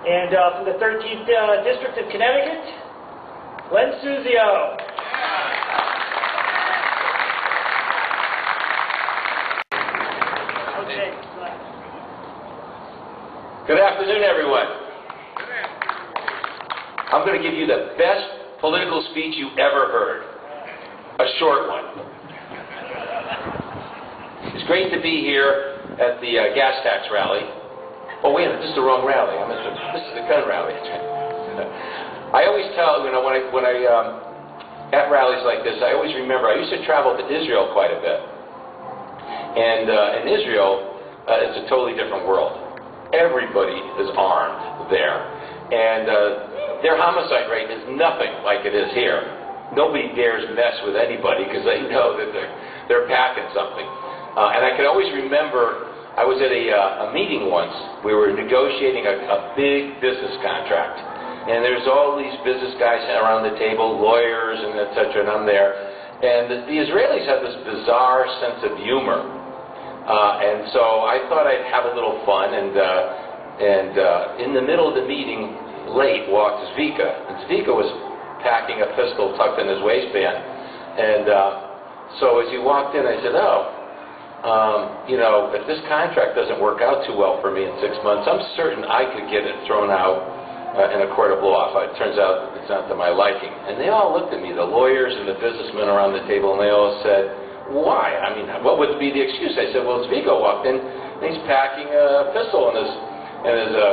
And from the 13th District of Connecticut, Len Suzio. Okay. Good afternoon, everyone. I'm going to give you the best political speech you ever heard. A short one. It's great to be here at the gas tax rally. Oh, wait a minute, this is the wrong rally. This is the gun rally. I always tell, when I at rallies like this, I always remember, I used to travel to Israel quite a bit. And in Israel, it's a totally different world. Everybody is armed there. And their homicide rate is nothing like it is here. Nobody dares mess with anybody because they know that they're packing something. And I can always remember, I was at a meeting once. We were negotiating a big business contract. And there's all these business guys around the table, lawyers and et cetera, and I'm there. And the Israelis have this bizarre sense of humor. And so I thought I'd have a little fun. And in the middle of the meeting, late, walked Zvika. And Zvika was packing a pistol tucked in his waistband. And so as he walked in, I said, you know, if this contract doesn't work out too well for me in 6 months, I'm certain I could get it thrown out in a court of law. It turns out it's not to my liking. And they all looked at me, the lawyers and the businessmen around the table, and they all said, why? I mean, what would be the excuse? I said, well, Zvika walked in, and he's packing a pistol in his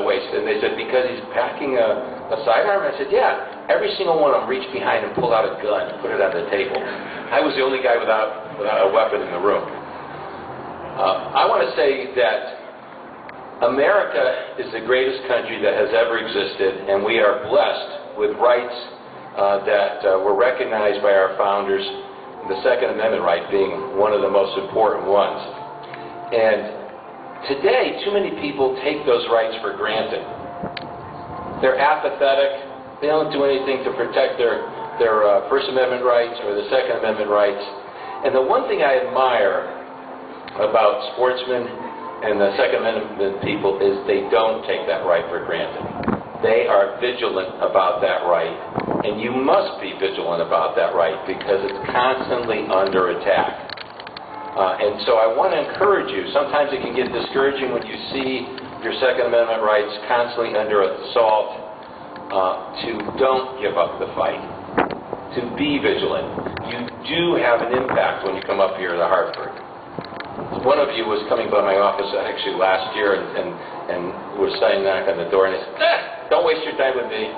waist. And they said, because he's packing a sidearm? I said, yeah. Every single one of them reached behind and pulled out a gun and put it on the table. I was the only guy without a weapon in the room. I want to say that America is the greatest country that has ever existed, and we are blessed with rights that were recognized by our founders, the Second Amendment right being one of the most important ones. And today, too many people take those rights for granted. They're apathetic. They don't do anything to protect their First Amendment rights or the Second Amendment rights. And the one thing I admire about sportsmen and the Second Amendment people is they don't take that right for granted. They are vigilant about that right, and you must be vigilant about that right because it's constantly under attack. And so I want to encourage you. Sometimes it can get discouraging when you see your Second Amendment rights constantly under assault. To don't give up the fight. To be vigilant. You do have an impact when you come up here to Hartford. One of you was coming by my office actually last year and was saying, knock on the door, and he said, don't waste your time with me.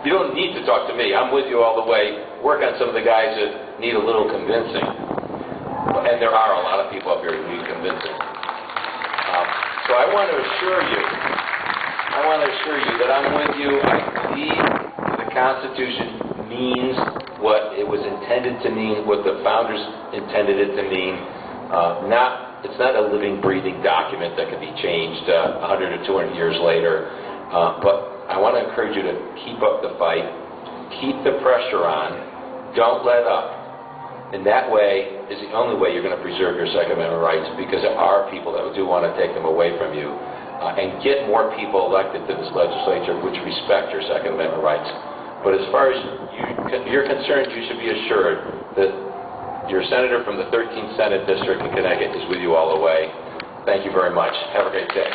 You don't need to talk to me. I'm with you all the way. Work on some of the guys that need a little convincing. And there are a lot of people up here who need convincing. So I want to assure you that I'm with you. I believe the Constitution means what it was intended to mean, what the founders intended it to mean. It's not a living, breathing document that can be changed 100 or 200 years later. But I want to encourage you to keep up the fight, keep the pressure on, don't let up. And that way is the only way you're going to preserve your Second Amendment rights, because there are people that do want to take them away from you. And get more people elected to this legislature which respect your Second Amendment rights. But as far as you're concerned, you should be assured that your senator from the 13th Senate District in Connecticut is with you all the way. Thank you very much. Have a great day.